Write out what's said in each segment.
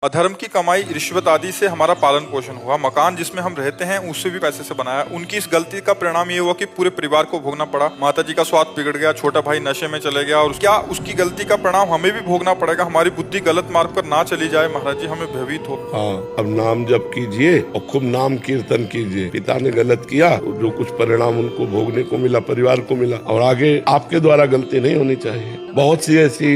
अधर्म की कमाई, रिश्वत आदि से हमारा पालन पोषण हुआ। मकान जिसमें हम रहते हैं उससे भी पैसे से बनाया। उनकी इस गलती का परिणाम ये हुआ कि पूरे परिवार को भोगना पड़ा। माता जी का स्वास्थ्य बिगड़ गया, छोटा भाई नशे में चले गया, और क्या उसकी गलती का परिणाम हमें भी भोगना पड़ेगा? हमारी बुद्धि गलत मार्ग पर ना चली जाए, महाराज जी हमें भयभीत हो। हाँ, अब नाम जप कीजिए और खूब नाम कीर्तन कीजिए। पिता ने गलत किया, जो कुछ परिणाम उनको भोगने को मिला, परिवार को मिला, और आगे आपके द्वारा गलती नहीं होनी चाहिए। बहुत सी ऐसी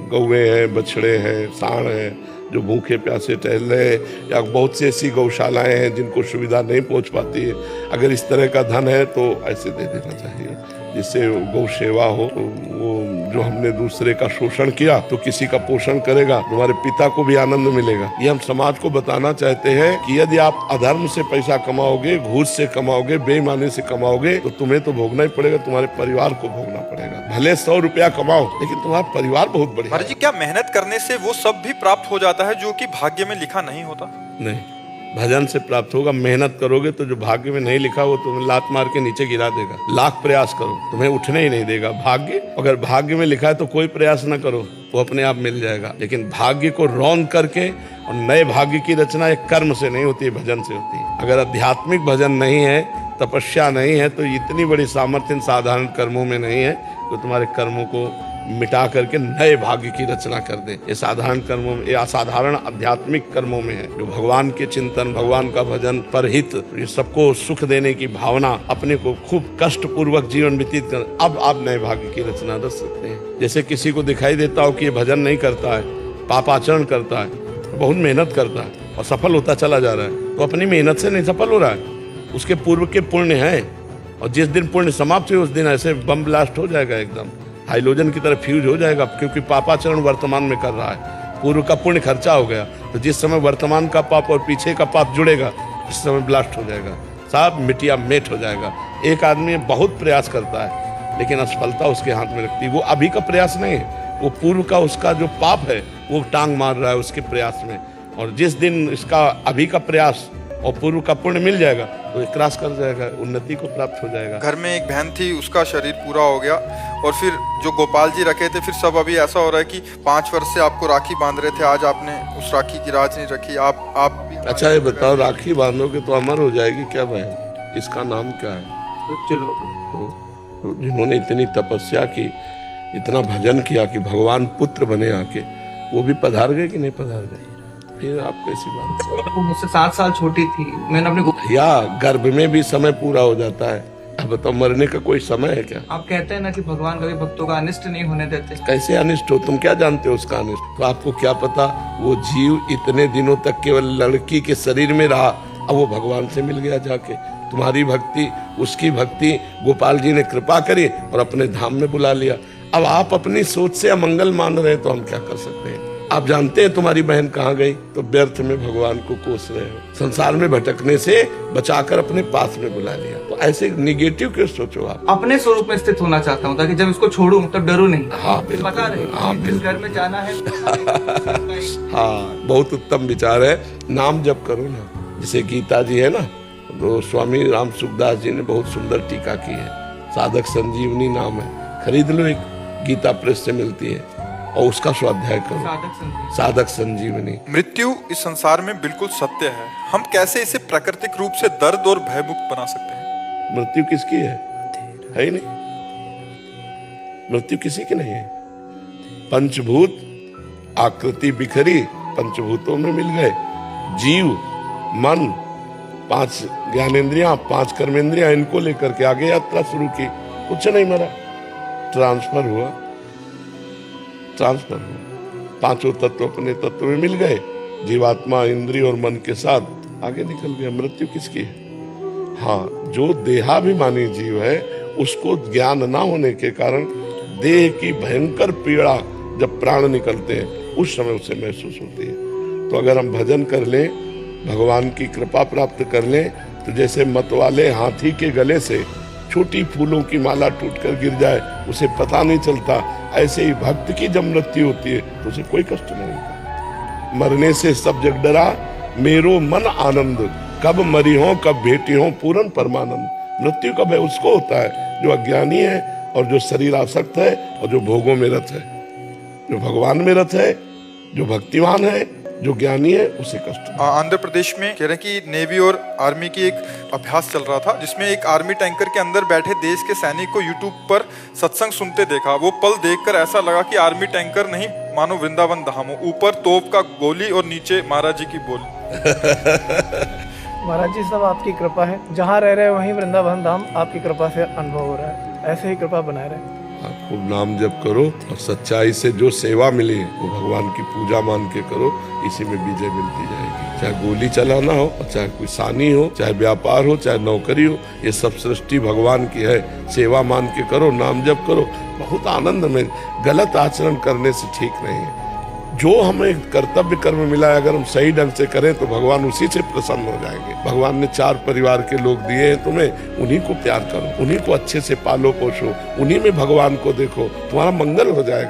गौवे हैं, बछड़े हैं, सांड हैं जो भूखे प्यासे टहल रहे हैं, या बहुत सी ऐसी गौशालाएं हैं जिनको सुविधा नहीं पहुंच पाती है। अगर इस तरह का धन है तो ऐसे दे देना चाहिए जिससे गौ सेवा हो। वो जो हमने दूसरे का शोषण किया तो किसी का पोषण करेगा, तुम्हारे पिता को भी आनंद मिलेगा। ये हम समाज को बताना चाहते हैं कि यदि आप अधर्म से पैसा कमाओगे, घूस से कमाओगे, बेईमानी से कमाओगे तो तुम्हें तो भोगना ही पड़ेगा, तुम्हारे परिवार को भोगना पड़ेगा। भले 100 रुपया कमाओ लेकिन तुम्हारा परिवार बहुत बढ़िया। महाराज जी, क्या मेहनत करने से वो सब भी प्राप्त हो जाता है जो कि भाग्य में लिखा नहीं होता? नहीं, भजन से प्राप्त होगा। मेहनत करोगे तो जो भाग्य में नहीं लिखा वो तुम्हें लात मार के नीचे गिरा देगा। लाख प्रयास करो, तुम्हें उठने ही नहीं देगा। भाग्य अगर भाग्य में लिखा है तो कोई प्रयास न करो, वो अपने आप मिल जाएगा। लेकिन भाग्य को रौंद करके और नए भाग्य की रचना एक कर्म से नहीं होती है, भजन से होती है। अगर आध्यात्मिक भजन नहीं है, तपस्या नहीं है, तो इतनी बड़ी सामर्थ्य इन साधारण कर्मों में नहीं है तो तुम्हारे कर्मों को मिटा करके नए भाग्य की रचना कर दे। ये साधारण कर्मों में, ये असाधारण आध्यात्मिक कर्मों में है, जो भगवान के चिंतन, भगवान का भजन, परहित, ये सबको सुख देने की भावना, अपने को खूब कष्ट पूर्वक जीवन व्यतीत कर, अब आप नए भाग्य की रचना कर सकते हैं। जैसे किसी को दिखाई देता हो कि ये भजन नहीं करता है, पापाचरण करता है, बहुत मेहनत करता है और सफल होता चला जा रहा है, तो अपनी मेहनत से नहीं सफल हो रहा है, उसके पूर्व के पुण्य है। और जिस दिन पुण्य समाप्त हुए उस दिन ऐसे बम ब्लास्ट हो जाएगा, एकदम हाइड्रोजन की तरह फ्यूज हो जाएगा, क्योंकि पापाचरण वर्तमान में कर रहा है, पूर्व का पुण्य खर्चा हो गया। तो जिस समय वर्तमान का पाप और पीछे का पाप जुड़ेगा उस समय ब्लास्ट हो जाएगा, सब मिटिया मेट हो जाएगा। एक आदमी बहुत प्रयास करता है लेकिन असफलता उसके हाथ में लगती है। वो अभी का प्रयास नहीं है, वो पूर्व का उसका जो पाप है वो टांग मार रहा है उसके प्रयास में। और जिस दिन इसका अभी का प्रयास और पूर्व का पुण्य मिल जाएगा तो एक क्रॉस कर जाएगा, उन्नति को प्राप्त हो जाएगा। घर में एक बहन थी, उसका शरीर पूरा हो गया, और फिर जो गोपाल जी रखे थे, फिर सब अभी ऐसा हो रहा है कि 5 वर्ष से आपको राखी बांध रहे थे, आज आपने उस राखी की राज नहीं रखी। आप भी अच्छा ये बताओ, राखी बांधोगे तो अमर हो जाएगी क्या बहन? इसका नाम क्या है? तो जिन्होंने इतनी तपस्या की, इतना भजन किया कि भगवान पुत्र बने आके, वो भी पधार गए कि नहीं पधार गए? फिर आप कैसी बात? वो मुझसे 7 साल छोटी थी, मैंने अपने या गर्भ में भी समय पूरा हो जाता है। अब बताओ, मरने का कोई समय है क्या? आप कहते हैं ना कि भगवान कभी भक्तों का अनिष्ट नहीं होने देते। कैसे अनिष्ट हो? तुम क्या जानते हो उसका अनिष्ट? तो आपको क्या पता, वो जीव इतने दिनों तक केवल लड़की के शरीर में रहा, अब वो भगवान से मिल गया जाके। तुम्हारी भक्ति, उसकी भक्ति, गोपाल जी ने कृपा करी और अपने धाम में बुला लिया। अब आप अपनी सोच से अमंगल मान रहे हैं तो हम क्या कर सकते हैं? आप जानते हैं तुम्हारी बहन कहाँ गई, तो व्यर्थ में भगवान को कोस रहे हो। संसार में भटकने से बचाकर अपने पास में बुला लिया। तो ऐसे निगेटिव क्यों सोचो आप? अपने स्वरूप में स्थित होना चाहता हूँ ताकि जब इसको छोड़ूं तब डरूं नहीं। हाँ बिल्कुल, बता रहे हाँ जिस घर में जाना है हाँ, बहुत उत्तम विचार है। नाम जप करो ना, जैसे गीता जी है ना, तो स्वामी राम सुखदास जी ने बहुत सुंदर टीका की है। साधक संजीवनी नाम है, खरीद लो, एक गीता प्रेस से मिलती है, और उसका स्वाध्याय करो। साधक संजीवनी। मृत्यु इस संसार में बिल्कुल सत्य है। हम कैसे इसे प्राकृतिक रूप से दर्द और भयमुक्त बना सकते हैं? मृत्यु किसकी है ही नहीं। मृत्यु किसी की नहीं है। पंचभूत आकृति बिखरी, पंचभूतों में मिल गए। जीव, मन, 5 ज्ञानेंद्रियां, 5 कर्मेंद्रियां, इनको लेकर के आगे यात्रा शुरू की। कुछ नहीं मरा, ट्रांसफर हुआ। 5 तत्व अपने तत्व में मिल गए। जीवात्मा इंद्रिय और मन के साथ आगे निकल गया। मृत्यु किसकी है? हाँ, जो देहाभिमानी जीव है उसको ज्ञान ना होने के कारण देह की भयंकर पीड़ा जब प्राण निकलते हैं उस समय उसे महसूस होती है। तो अगर हम भजन कर लें, भगवान की कृपा प्राप्त कर लें, तो जैसे मतवाले हाथी के गले से छोटी फूलों की माला टूटकर गिर जाए, उसे पता नहीं चलता, ऐसे ही भक्त की जब मृत्यु होती है तो उसे कोई कष्ट नहीं होता। मरने से सब जग डरा, मेरो मन आनंद, कब मरी हो कब भेटी हो पूर्ण परमानंद। मृत्यु कब है? उसको होता है जो अज्ञानी है और जो शरीर आसक्त है और जो भोगों में रत है। जो भगवान में रत है, जो भक्तिवान है, जो ज्ञानी है उसे कष्ट। आंध्र प्रदेश में कह रहे हैं कि नेवी और आर्मी की एक अभ्यास चल रहा था, जिसमें एक आर्मी टैंकर के अंदर बैठे देश के सैनिक को यूट्यूब पर सत्संग सुनते देखा। वो पल देखकर ऐसा लगा कि आर्मी टैंकर नहीं मानो वृंदावन धाम हो, ऊपर तोप का गोली और नीचे महाराज जी की बोली। महाराज जी सब आपकी कृपा है, जहाँ रह रहे हैं वहीं वृंदावन धाम आपकी कृपा से अनुभव हो रहा है, ऐसे ही कृपा बनाए रहे। आप खूब नाम जप करो और सच्चाई से जो सेवा मिली वो भगवान की पूजा मान के करो, इसी में विजय मिलती जाएगी। चाहे गोली चलाना हो, चाहे कोई सानी हो, चाहे व्यापार हो, चाहे नौकरी हो, ये सब सृष्टि भगवान की है। सेवा मान के करो, नाम जप करो, बहुत आनंद में। गलत आचरण करने से ठीक नहीं है। जो हमें कर्तव्य कर्म मिला है, अगर हम सही ढंग से करें तो भगवान उसी से प्रसन्न हो जाएंगे। भगवान ने 4 परिवार के लोग दिए हैं तुम्हें, उन्हीं को प्यार करो, उन्हीं को अच्छे से पालो पोषो, उन्हीं में भगवान को देखो, तुम्हारा मंगल हो जाएगा।